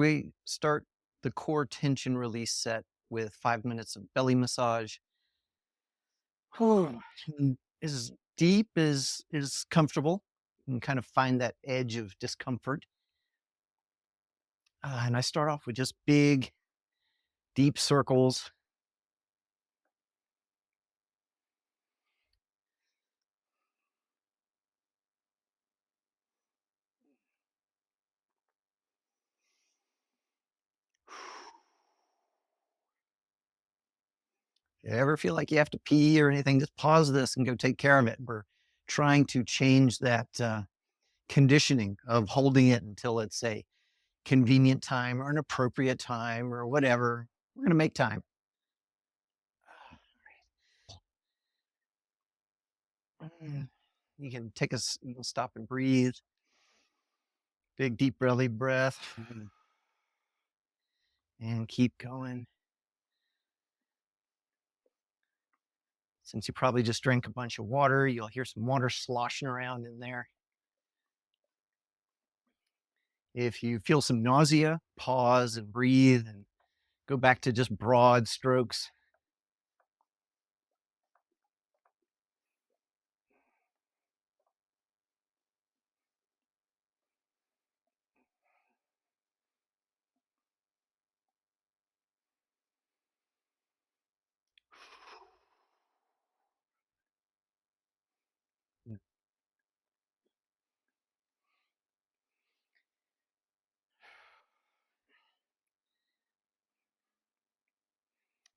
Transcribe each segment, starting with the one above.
We start the core tension release set with 5 minutes of belly massage. And as deep as is comfortable and kind of find that edge of discomfort. And I start off with just big, deep circles. You ever feel like you have to pee or anything, just pause this and go take care of it. We're trying to change that conditioning of holding it until it's a convenient time or an appropriate time or whatever. We're going to make time. Mm. You can stop and breathe. Big deep belly breath and keep going. Since you probably just drank a bunch of water, you'll hear some water sloshing around in there. If you feel some nausea, pause and breathe and go back to just broad strokes.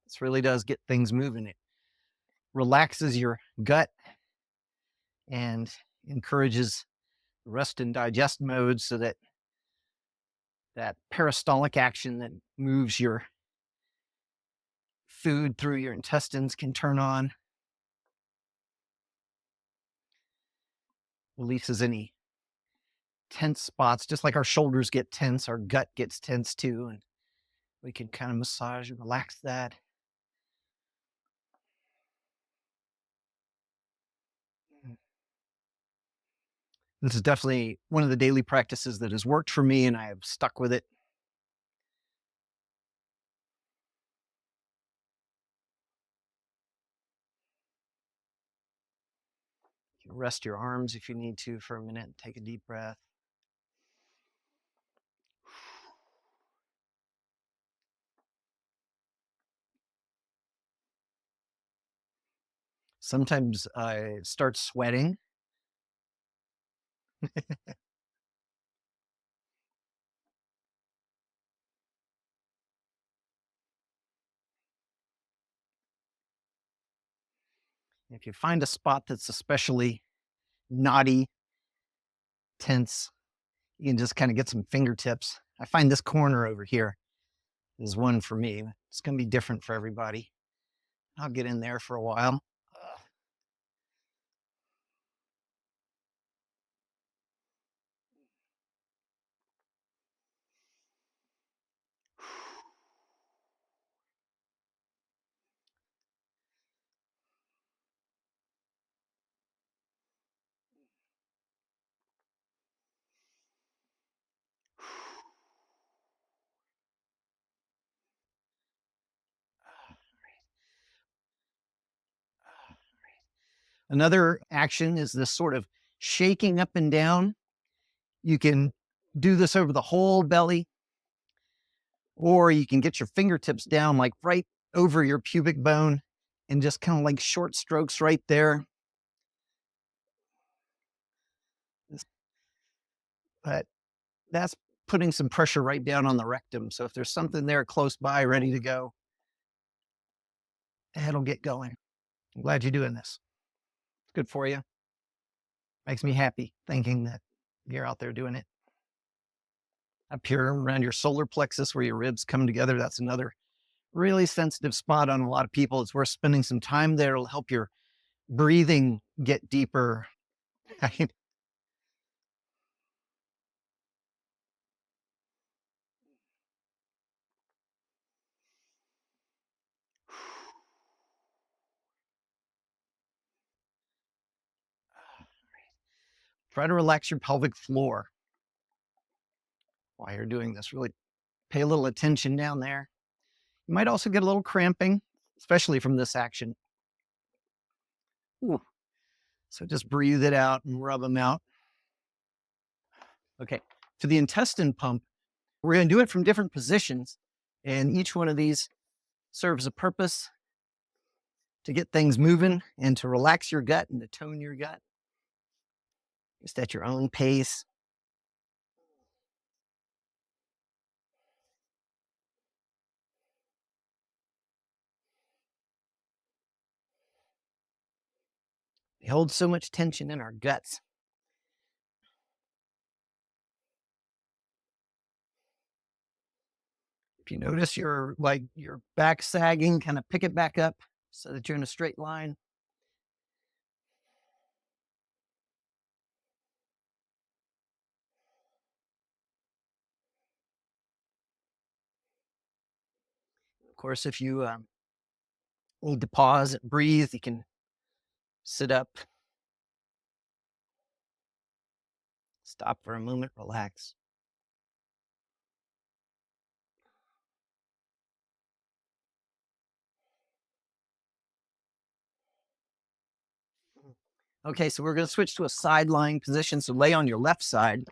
This really does get things moving. It relaxes your gut and encourages rest and digest mode so that that peristaltic action that moves your food through your intestines can turn on, releases any tense spots. Just like our shoulders get tense, our gut gets tense too. And we can kind of massage and relax that. This is definitely one of the daily practices that has worked for me, and I have stuck with it. You can rest your arms if you need to for a minute and take a deep breath. Sometimes I start sweating. If you find a spot that's especially knotty, tense, you can just kind of get some fingertips. I find this corner over here is one for me. It's going to be different for everybody. I'll get in there for a while. Another action is this sort of shaking up and down. You can do this over the whole belly, or you can get your fingertips down like right over your pubic bone and just kind of like short strokes right there. But that's putting some pressure right down on the rectum. So if there's something there close by ready to go, it'll get going. I'm glad you're doing this. It's good for you. Makes me happy thinking that you're out there doing it. Up here around your solar plexus where your ribs come together, that's another really sensitive spot on a lot of people. It's worth spending some time there. It'll help your breathing get deeper. Try to relax your pelvic floor while you're doing this. Really Pay a little attention down there. You might also get a little cramping, especially from this action. Ooh. So just breathe it out and rub them out. Okay. For the intestine pump, we're going to do it from different positions. And each one of these serves a purpose to get things moving and to relax your gut and to tone your gut. Just at your own pace. We hold so much tension in our guts. If you notice your back sagging, kind of pick it back up so that you're in a straight line. Of course, if you need to pause and breathe, you can sit up, stop for a moment, relax. Okay, so we're going to switch to a side lying position. So lay on your left side.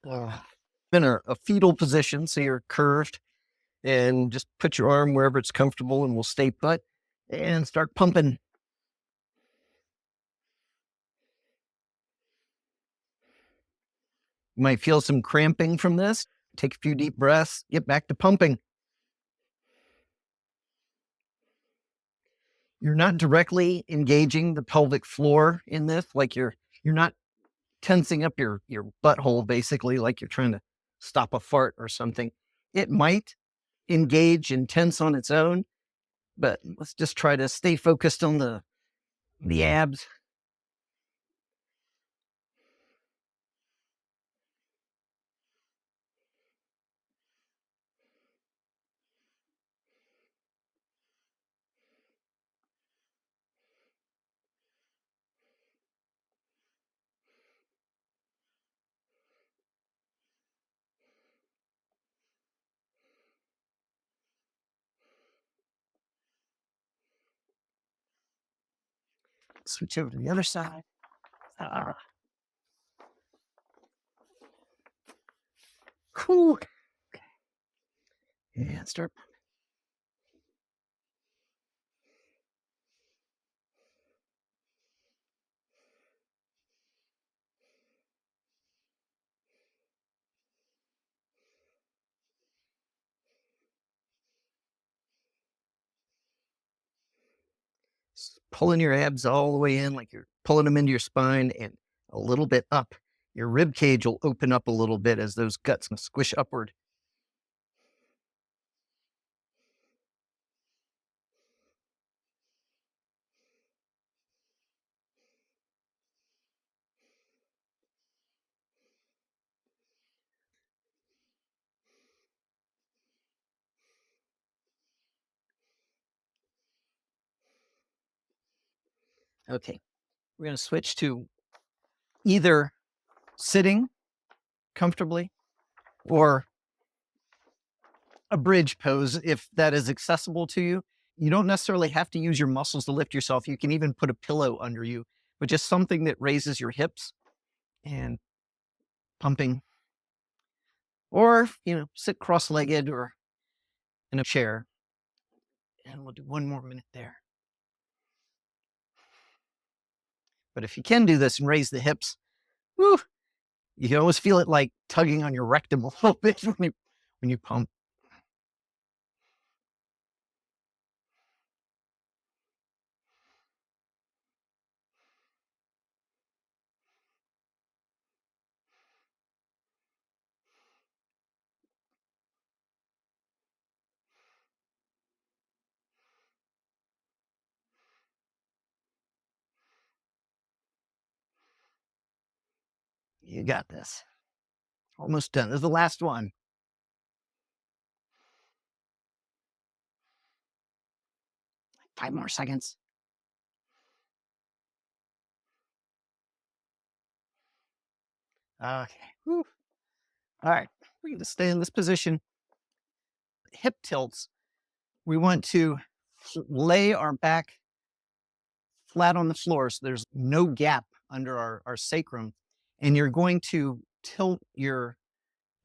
In a fetal position, so you're curved, and just put your arm wherever it's comfortable and we'll stay put and start pumping. You might feel some cramping from this. Take a few deep breaths, get back to pumping. You're not directly engaging the pelvic floor in this, like you're not tensing up your butthole, basically, like you're trying to stop a fart or something. It might engage and tense on its own, but let's just try to stay focused on the abs. Switch over to the other side. Cool. Okay. And start. Pulling your abs all the way in, like you're pulling them into your spine and a little bit up. Your rib cage will open up a little bit as those guts squish upward. Okay, we're going to switch to either sitting comfortably or a bridge pose if that is accessible to you. You don't necessarily have to use your muscles to lift yourself. You can even put a pillow under you, but just something that raises your hips and pumping. Or, sit cross-legged or in a chair. And we'll do one more minute there. But if you can do this and raise the hips, woo, you can always feel it like tugging on your rectum a little bit when you pump. You got this. Almost done. This is the last one. 5 more seconds. Okay. Whew. All right. We're going to stay in this position. Hip tilts. We want to lay our back flat on the floor so there's no gap under our sacrum. And you're going to tilt your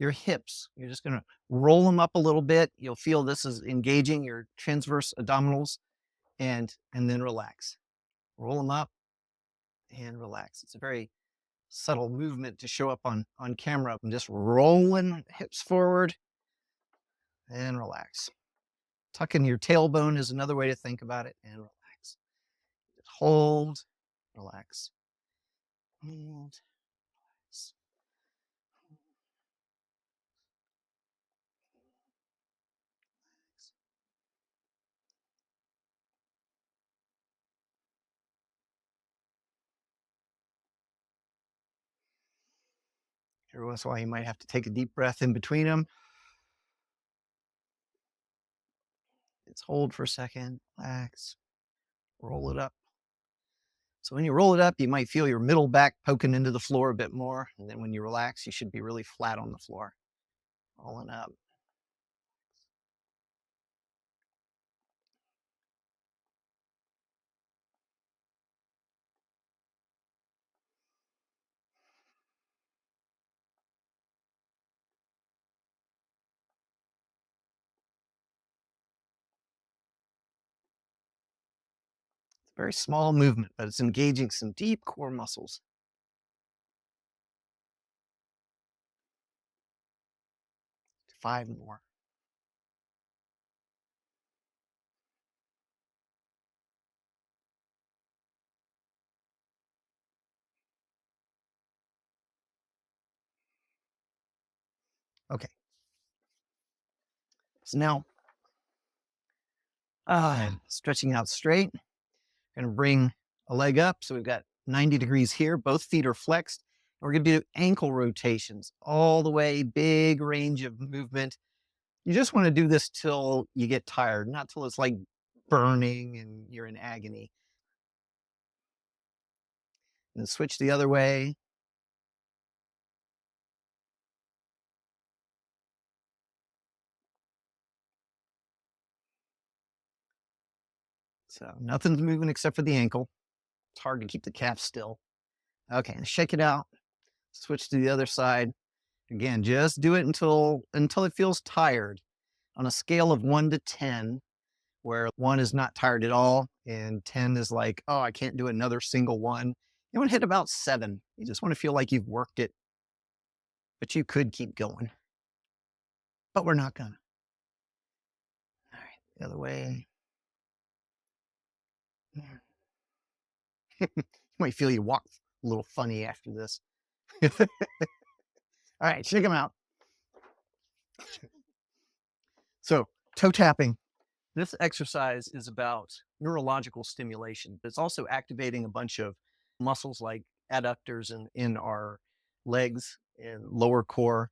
hips. You're just going to roll them up a little bit. You'll feel this is engaging your transverse abdominals, and then relax. Roll them up and relax. It's a very subtle movement to show up on camera. I'm just rolling hips forward and relax. Tucking your tailbone is another way to think about it, and relax. Just hold, relax. Hold, relax. Every once in a while, you might have to take a deep breath in between them. Just hold for a second, relax, roll it up. So when you roll it up, you might feel your middle back poking into the floor a bit more. And then when you relax, you should be really flat on the floor. Rolling up. It's a very small movement, but it's engaging some deep core muscles. Five more. Okay. So now, stretching out straight. Going to bring a leg up. So we've got 90 degrees here. Both feet are flexed. We're going to do ankle rotations all the way, big range of movement. You just want to do this till you get tired, not till it's like burning and you're in agony. And then switch the other way. So nothing's moving except for the ankle. It's hard to keep the calf still. Okay, shake it out. Switch to the other side. Again, just do it until it feels tired. On a scale of 1 to 10, where 1 is not tired at all and 10 is like, oh, I can't do another single one. You want to hit about 7. You just want to feel like you've worked it, but you could keep going. But we're not gonna. All right, the other way. You might feel you walk a little funny after this. All right, shake them out. So, toe tapping. This exercise is about neurological stimulation. It's also activating a bunch of muscles like adductors in our legs and lower core.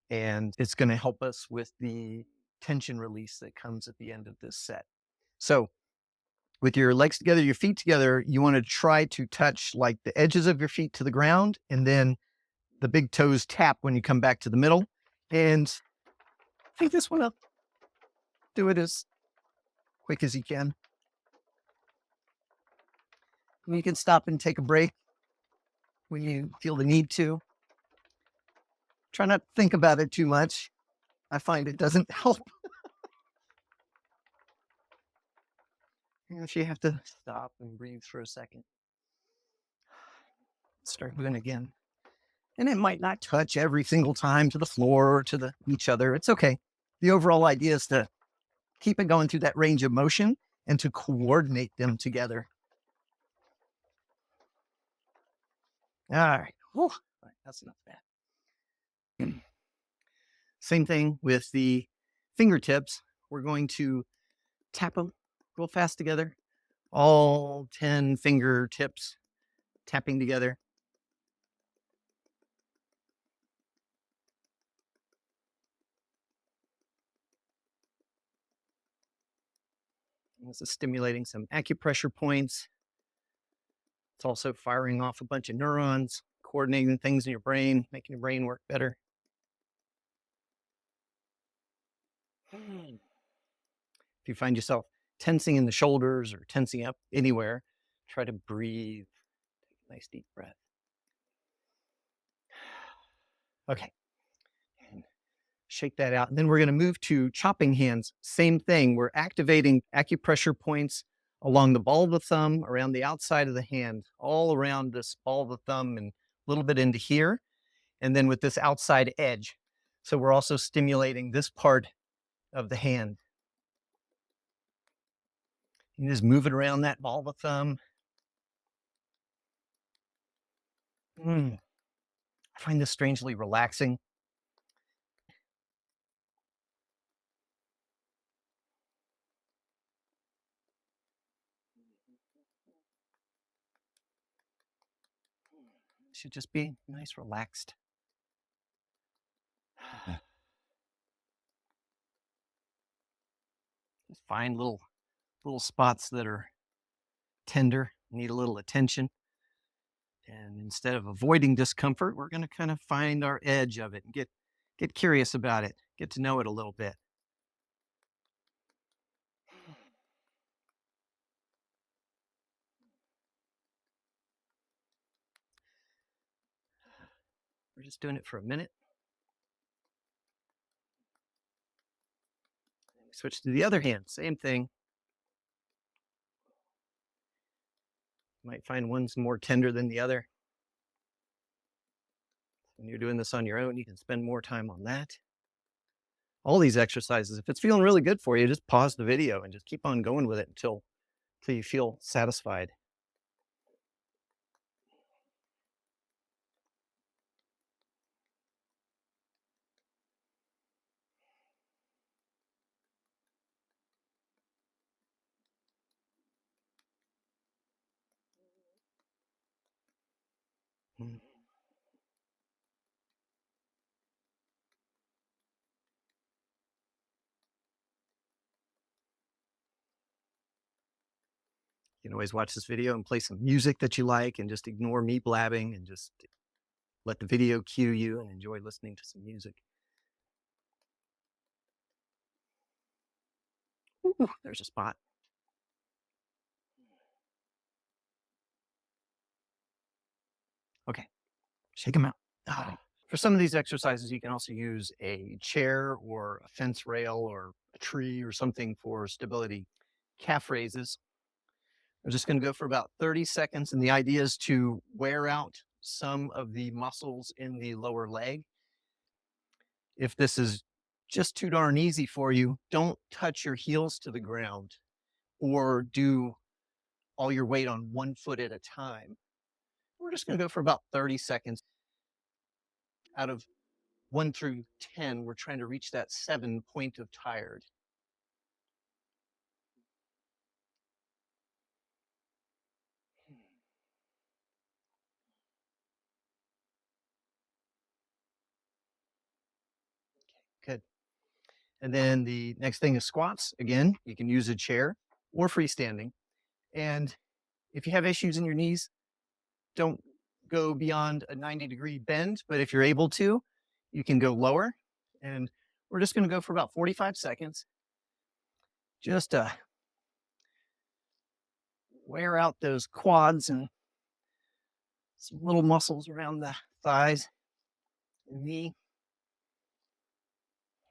And it's going to help us with the tension release that comes at the end of this set. So with your legs together, your feet together, you want to try to touch like the edges of your feet to the ground, and then the big toes tap when you come back to the middle. And I just want to do it as quick as you can. You can stop and take a break when you feel the need to. Try not to think about it too much. I find it doesn't help. If you have to stop and breathe for a second. Start moving again. And it might not touch every single time to the floor or to each other. It's okay. The overall idea is to keep it going through that range of motion and to coordinate them together. All right. Whew. All right, that's not bad. Same thing with the fingertips. We're going to tap them real fast together. All 10 fingertips tapping together. This is stimulating some acupressure points. It's also firing off a bunch of neurons, coordinating things in your brain, making your brain work better. If you find yourself tensing in the shoulders or tensing up anywhere, try to breathe. Take a nice deep breath. Okay. And shake that out. And then we're going to move to chopping hands. Same thing. We're activating acupressure points along the ball of the thumb, around the outside of the hand, all around this ball of the thumb and a little bit into here. And then with this outside edge. So we're also stimulating this part of the hand. You just move it around that ball of the thumb. I find this strangely relaxing. Should just be nice, relaxed. Just find little spots that are tender, need a little attention. And instead of avoiding discomfort, we're going to kind of find our edge of it and get curious about it, get to know it a little bit. We're just doing it for a minute. Switch to the other hand, same thing. You might find one's more tender than the other. When you're doing this on your own, you can spend more time on that. All these exercises, if it's feeling really good for you, just pause the video and just keep on going with it until you feel satisfied. You can always watch this video and play some music that you like and just ignore me blabbing and just let the video cue you and enjoy listening to some music. Ooh, there's a spot. Okay, shake them out. For some of these exercises, you can also use a chair or a fence rail or a tree or something for stability. Calf raises. I'm just going to go for about 30 seconds, and the idea is to wear out some of the muscles in the lower leg. If this is just too darn easy for you, don't touch your heels to the ground or do all your weight on one foot at a time. We're just going to go for about 30 seconds. Out of 1 through 10, we're trying to reach that 7 point of tired. Good. And then the next thing is squats. Again, you can use a chair or freestanding. And if you have issues in your knees, don't go beyond a 90-degree bend. But if you're able to, you can go lower. And we're just going to go for about 45 seconds. Just wear out those quads and some little muscles around the thighs and knee,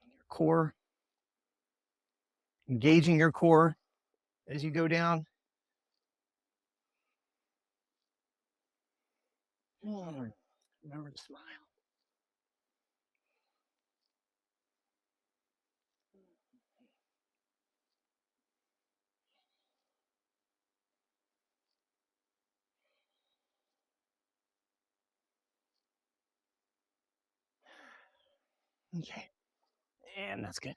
your core. Engaging your core as you go down. Remember to smile. Okay, and that's good.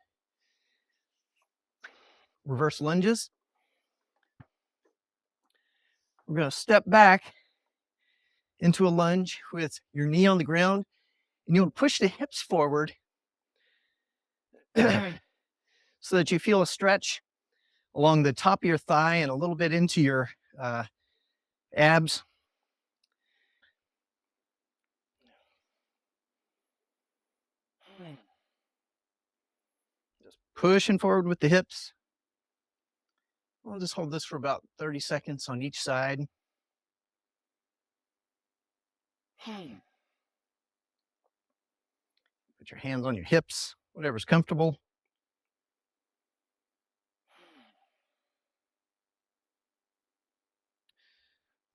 Reverse lunges. We're going to step back into a lunge with your knee on the ground, and you'll push the hips forward so that you feel a stretch along the top of your thigh and a little bit into your abs. Just pushing forward with the hips. We'll just hold this for about 30 seconds on each side. Put your hands on your hips, whatever's comfortable.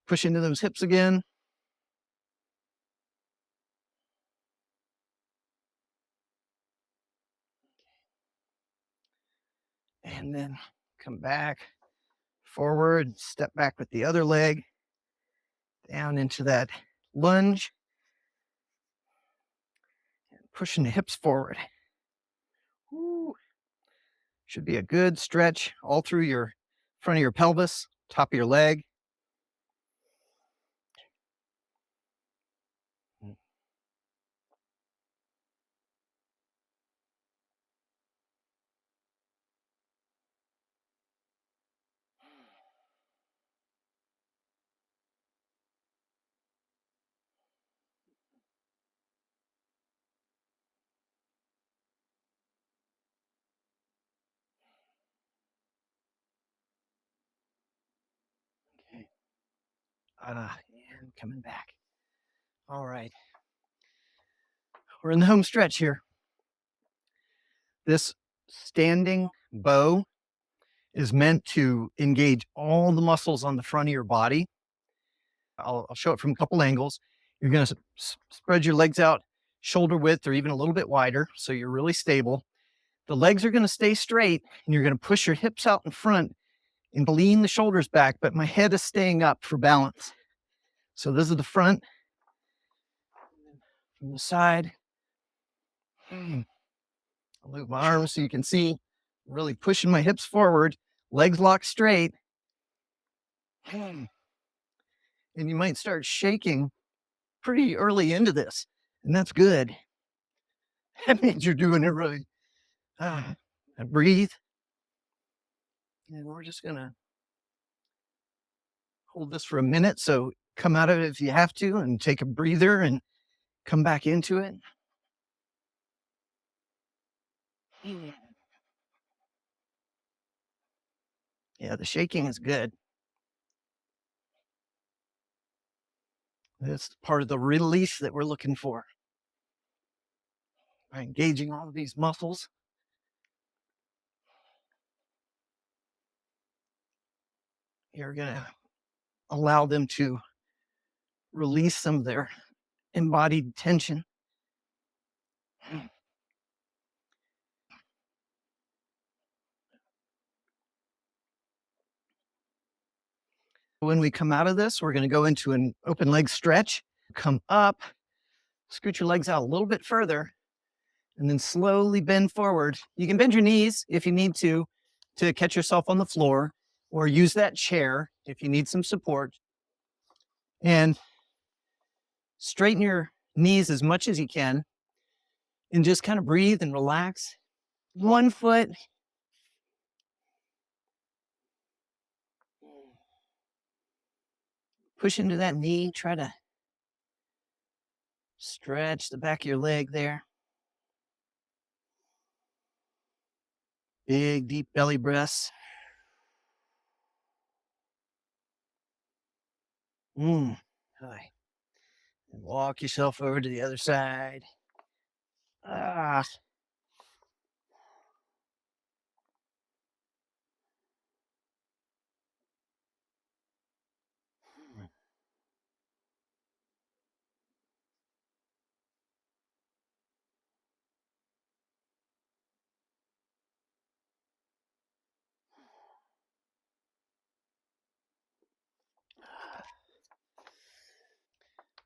Push into those hips again. And then come back, forward, step back with the other leg, down into that lunge, and pushing the hips forward. Woo. Should be a good stretch all through your front of your pelvis, top of your leg. Okay. And coming back. All right. We're in the home stretch here. This standing bow is meant to engage all the muscles on the front of your body. I'll show it from a couple angles. You're going to spread your legs out shoulder width or even a little bit wider, so you're really stable. The legs are going to stay straight, and you're going to push your hips out in front and lean the shoulders back, but my head is staying up for balance. So this is the front. From the side. I'll move my arms so you can see. Really pushing my hips forward, legs locked straight. And you might start shaking pretty early into this, and that's good. That means you're doing it right. And breathe. And we're just going to hold this for a minute. So come out of it if you have to and take a breather and come back into it. Yeah, the shaking is good. That's part of the release that we're looking for. By engaging all of these muscles. You're going to allow them to release some of their embodied tension. When we come out of this, we're going to go into an open leg stretch. Come up, scoot your legs out a little bit further, and then slowly bend forward. You can bend your knees if you need to catch yourself on the floor, or use that chair if you need some support. And straighten your knees as much as you can, and just kind of breathe and relax. One foot. Push into that knee. Try to stretch the back of your leg there. Big, deep belly breaths. And walk yourself over to the other side.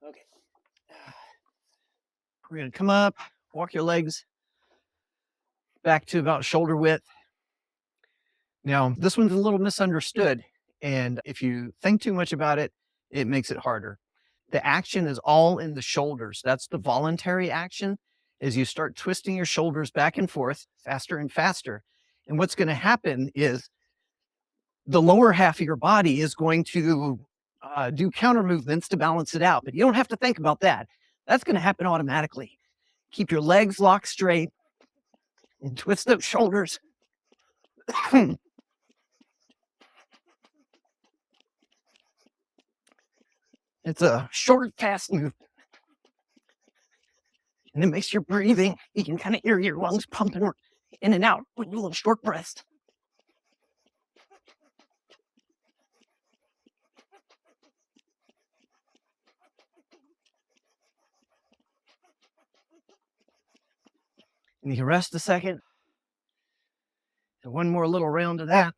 Okay. We're going to come up, walk your legs back to about shoulder width. Now, this one's a little misunderstood, and if you think too much about it, it makes it harder. The action is all in the shoulders. That's the voluntary action, as you start twisting your shoulders back and forth faster and faster. And what's going to happen is the lower half of your body is going to do counter movements to balance it out. But you don't have to think about that. That's going to happen automatically. Keep your legs locked straight. And twist those shoulders. It's a short, fast movement. And it makes your breathing, you can kind of hear your lungs pumping in and out with your little short breaths. And you can rest a second. And one more little round of that.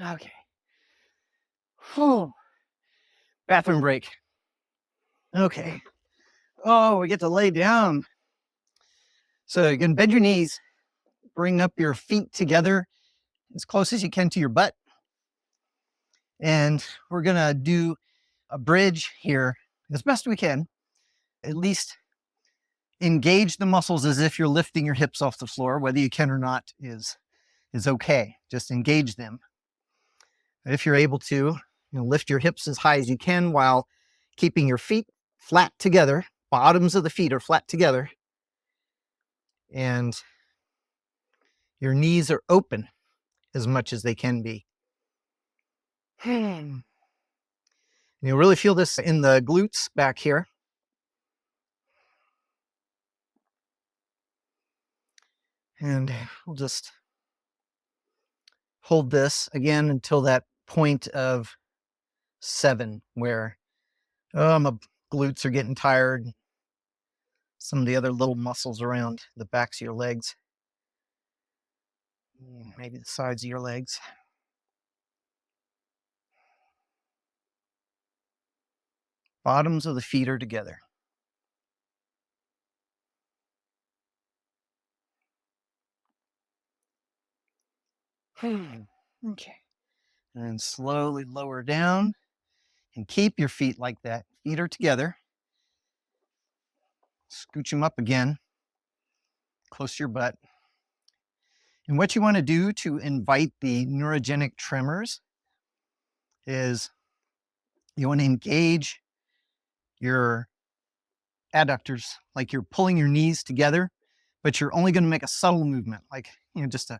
Okay. Whew. Bathroom break. Okay. Oh, we get to lay down. So you can bend your knees, bring up your feet together as close as you can to your butt. And we're going to do a bridge here as best we can. At least engage the muscles as if you're lifting your hips off the floor. Whether you can or not is okay. Just engage them. If you're able to, lift your hips as high as you can while keeping your feet flat together. Bottoms of the feet are flat together. And your knees are open as much as they can be. You'll really feel this in the glutes back here. And we'll just hold this again until that point of 7 where my glutes are getting tired. Some of the other little muscles around the backs of your legs. Maybe the sides of your legs. Bottoms of the feet are together. Okay. And then slowly lower down and keep your feet like that. Feet are together. Scooch them up again, close to your butt. And what you want to do to invite the neurogenic tremors is you want to engage your adductors, like you're pulling your knees together, but you're only going to make a subtle movement, like just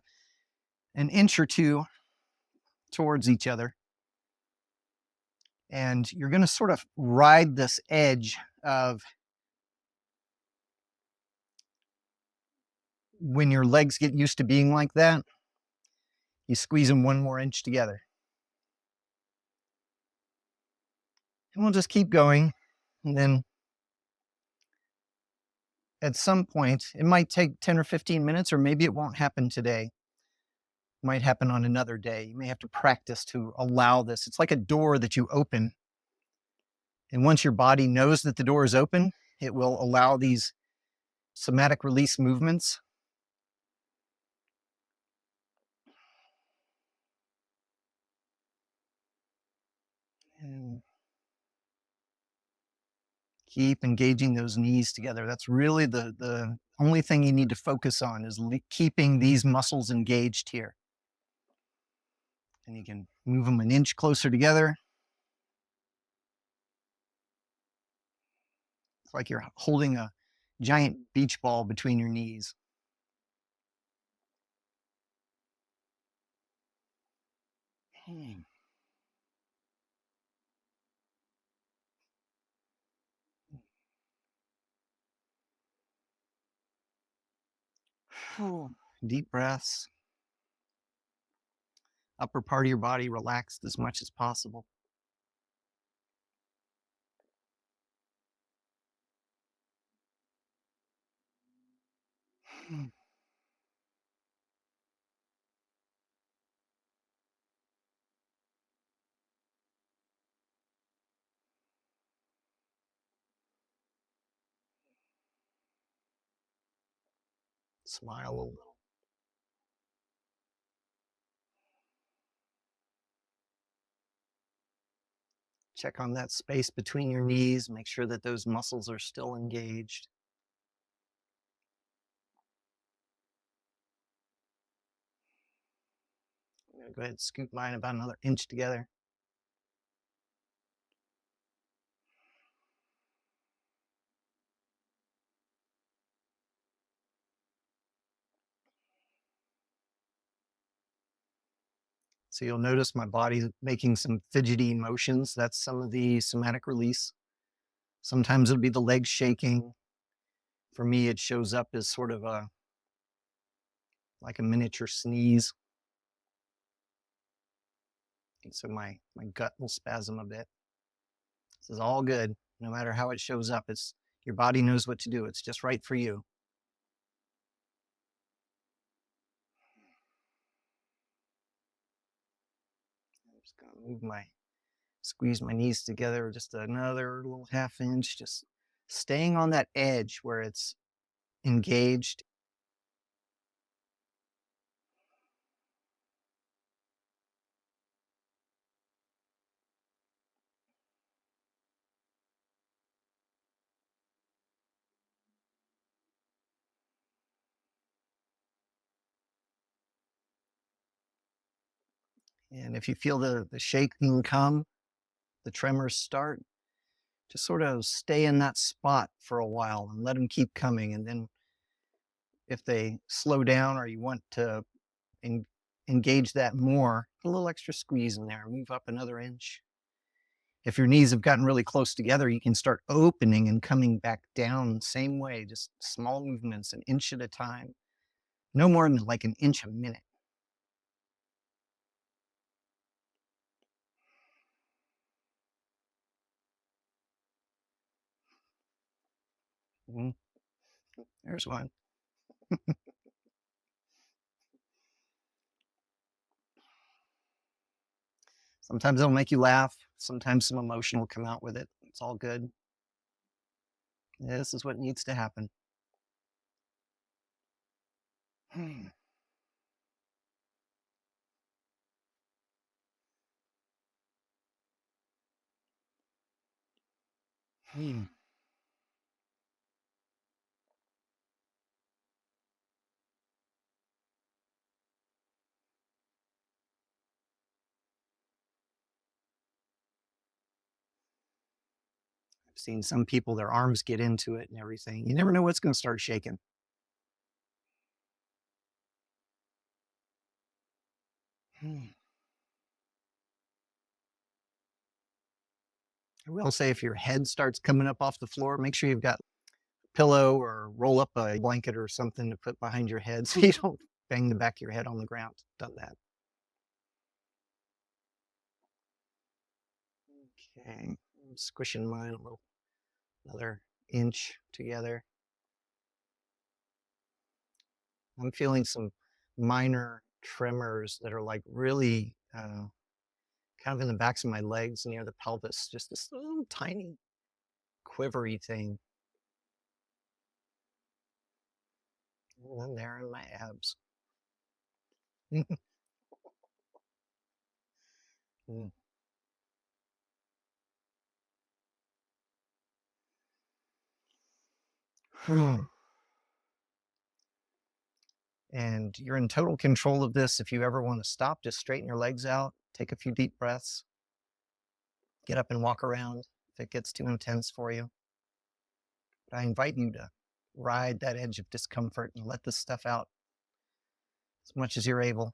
an inch or two towards each other. And you're going to sort of ride this edge of when your legs get used to being like that, you squeeze them 1 more inch together. And we'll just keep going. And then at some point, it might take 10 or 15 minutes, or maybe it won't happen today. It might happen on another day. You may have to practice to allow this. It's like a door that you open. And once your body knows that the door is open, it will allow these somatic release movements. And keep engaging those knees together. That's really the only thing you need to focus on is keeping these muscles engaged here. And you can move them an inch closer together. It's like you're holding a giant beach ball between your knees. Deep breaths. Upper part of your body relaxed as much as possible. Smile a little. Check on that space between your knees. Make sure that those muscles are still engaged. I'm gonna go ahead and scoot mine about another inch together. So you'll notice my body making some fidgety motions. That's some of the somatic release. Sometimes it'll be the legs shaking. For me, it shows up as sort of like a miniature sneeze. And so my gut will spasm a bit. This is all good. No matter how it shows up, it's your body knows what to do. It's just right for you. I'm just gonna squeeze my knees together just another little half inch, just staying on that edge where it's engaged. And if you feel the shaking come, the tremors start, just sort of stay in that spot for a while and let them keep coming. And then if they slow down or you want to en- engage that more, put a little extra squeeze in there, move up another inch. If your knees have gotten really close together, you can start opening and coming back down same way, just small movements, an inch at a time. No more than like an inch a minute. Mhm. There's one. Sometimes it'll make you laugh. Sometimes some emotion will come out with it. It's all good. This is what needs to happen. Hmm. Hmm. I've seen some people, their arms get into it and everything. You never know what's going to start shaking. Hmm. I will say if your head starts coming up off the floor, make sure you've got a pillow or roll up a blanket or something to put behind your head so you don't bang the back of your head on the ground. Done that. Okay. I'm squishing mine a little, another inch together. I'm feeling some minor tremors that are like really kind of in the backs of my legs near the pelvis, just this little tiny quivery thing. And then there in my abs. Mm. And you're in total control of this. If you ever want to stop, just straighten your legs out, take a few deep breaths, get up and walk around if it gets too intense for you. But I invite you to ride that edge of discomfort and let this stuff out as much as you're able.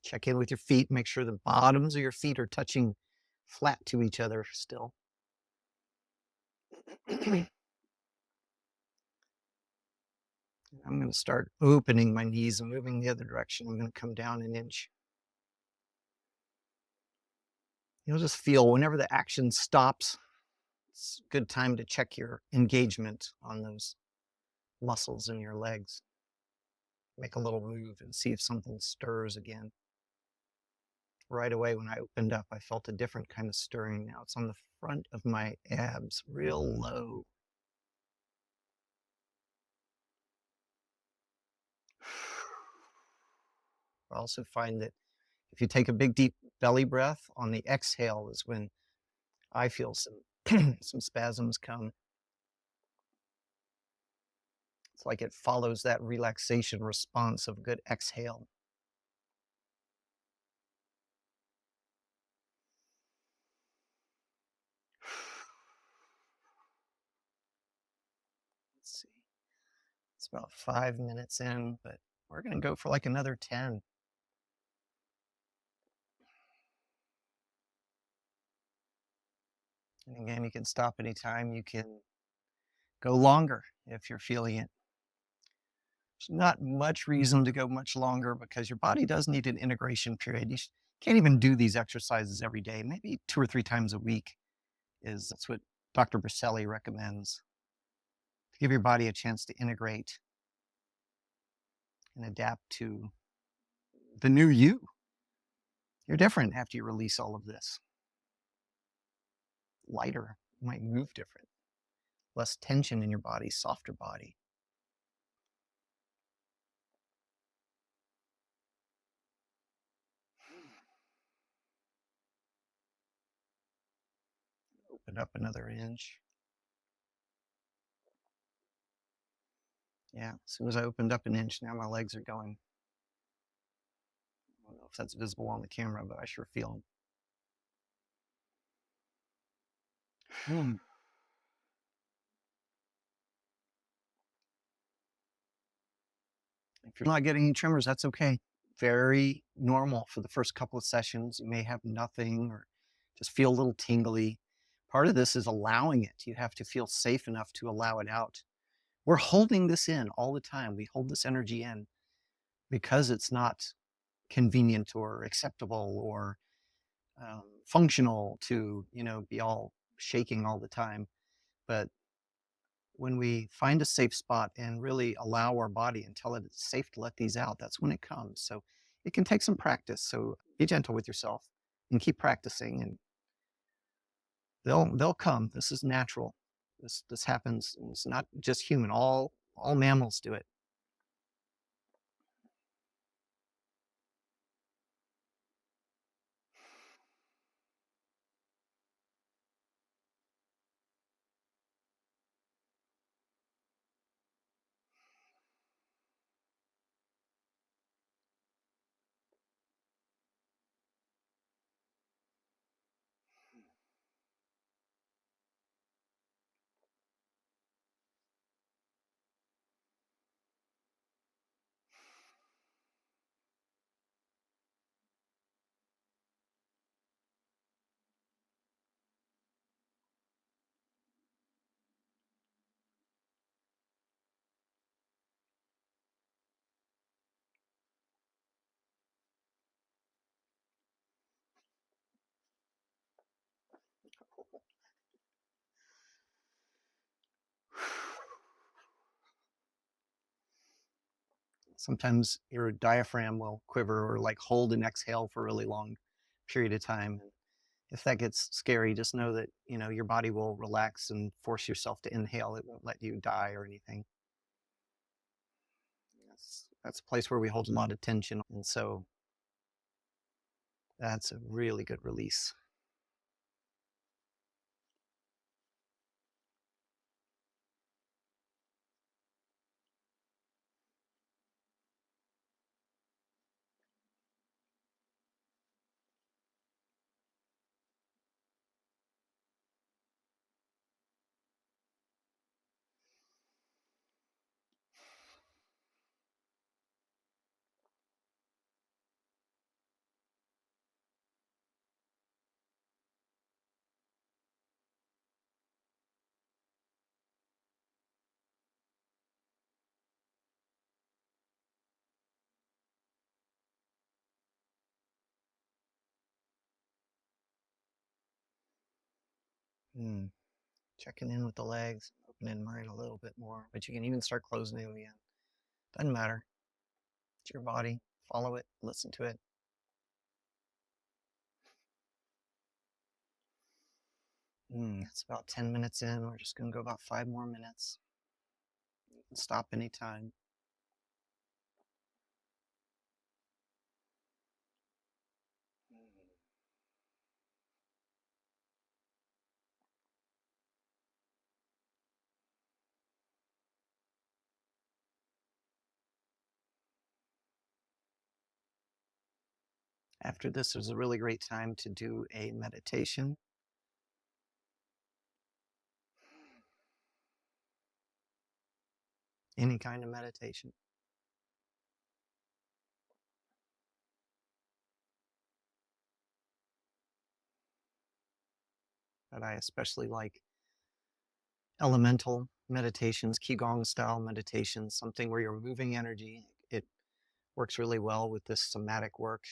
Check in with your feet, make sure the bottoms of your feet are touching flat to each other still. I'm going to start opening my knees and moving the other direction. I'm going to come down an inch. You'll just feel whenever the action stops, it's a good time to check your engagement on those muscles in your legs. Make a little move and see if something stirs again. Right away when I opened up, I felt a different kind of stirring now. It's on the front of my abs, real low. I also find that if you take a big deep belly breath, on the exhale is when I feel some some spasms come. It's like it follows that relaxation response of a good exhale. Let's see. It's about 5 minutes in, but we're going to go for like another 10. And again, you can stop anytime. You can go longer if you're feeling it. There's not much reason to go much longer because your body does need an integration period. You can't even do these exercises every day. Maybe 2 or 3 times a week that's what Dr. Briselli recommends, to give your body a chance to integrate and adapt to the new you. You're different after you release all of this. Lighter, you might move different. Less tension in your body, softer body. Open up another inch. Yeah, as soon as I opened up an inch, now my legs are going. I don't know if that's visible on the camera, but I sure feel them. If you're not getting any tremors, that's okay. Very normal for the first couple of sessions. You may have nothing or just feel a little tingly. Part of this is allowing it. You have to feel safe enough to allow it out. We're holding this in all the time. We hold this energy in because it's not convenient or acceptable or functional to, be all shaking all the time. But when we find a safe spot and really allow our body and tell it it's safe to let these out, that's when it comes. So it can take some practice. So be gentle with yourself and keep practicing, and they'll come. This is natural. This happens. It's not just human. All mammals do it. Sometimes your diaphragm will quiver or like hold an exhale for a really long period of time. If that gets scary, just know that, your body will relax and force yourself to inhale. It won't let you die or anything. That's a place where we hold a lot of tension. And so that's a really good release. Mm. Checking in with the legs, opening mine a little bit more, but you can even start closing them again. Doesn't matter. It's your body. Follow it, listen to it. It's about 10 minutes in. We're just going to go about 5 more minutes. You can stop anytime. After this is a really great time to do a meditation. Any kind of meditation. But I especially like elemental meditations, Qigong style meditations, something where you're moving energy. It works really well with this somatic work.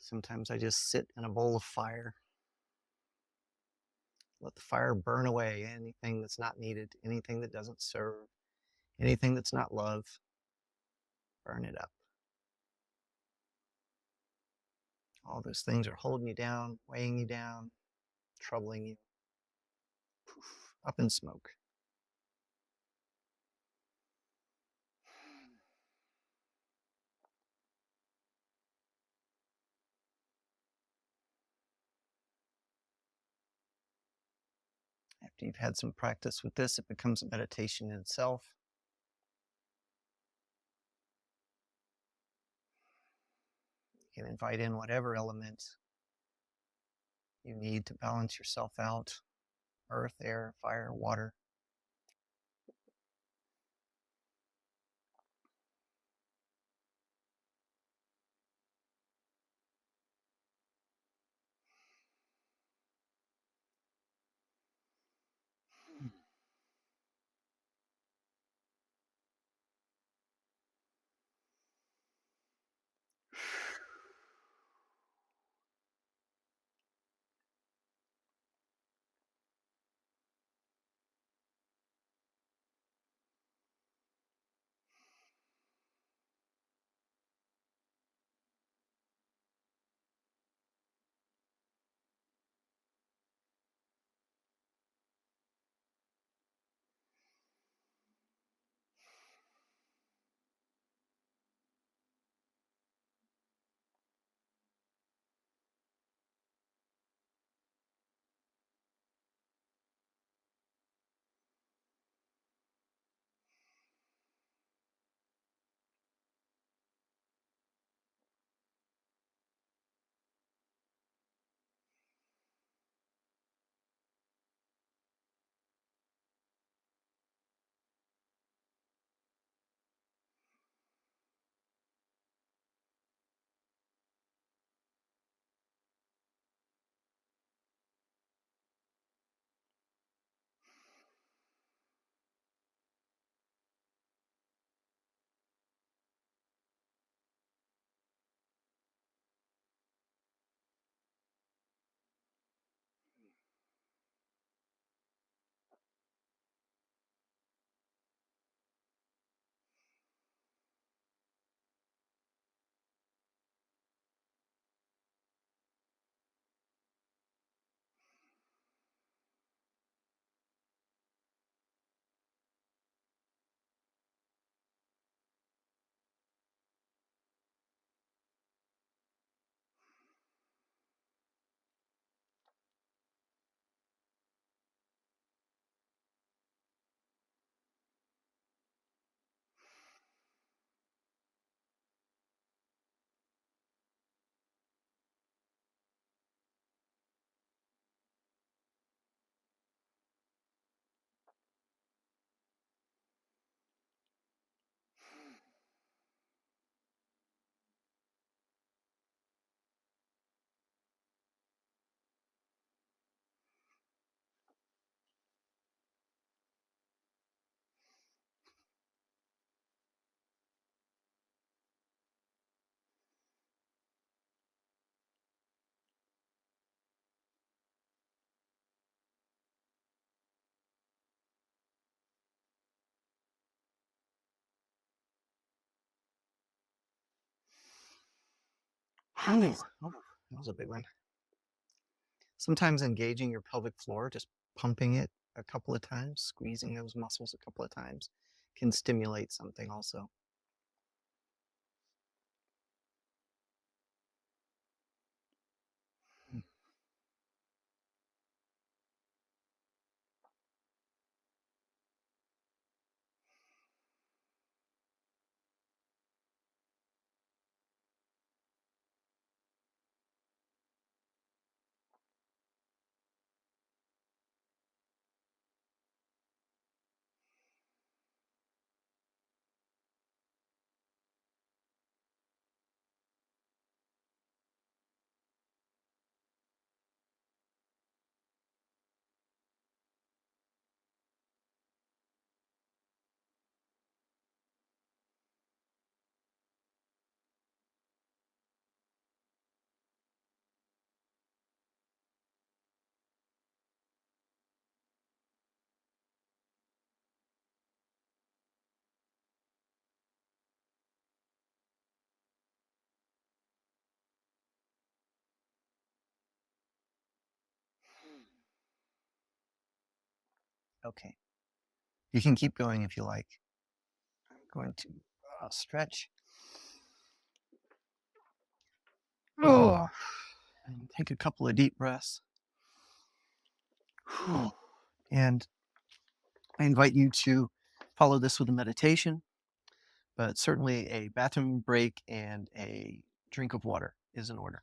Sometimes I just sit in a bowl of fire. Let the fire burn away anything that's not needed, anything that doesn't serve, anything that's not love. Burn it up. All those things are holding you down, weighing you down, troubling you. Poof, up in smoke. After you've had some practice with this, it becomes a meditation in itself. You can invite in whatever element you need to balance yourself out. Earth, air, fire, water. Oh, that was a big one. Sometimes engaging your pelvic floor, just pumping it a couple of times, squeezing those muscles a couple of times, can stimulate something also. Okay. You can keep going if you like. I'm going to stretch. Oh, and take a couple of deep breaths. And I invite you to follow this with a meditation, but certainly a bathroom break and a drink of water is in order.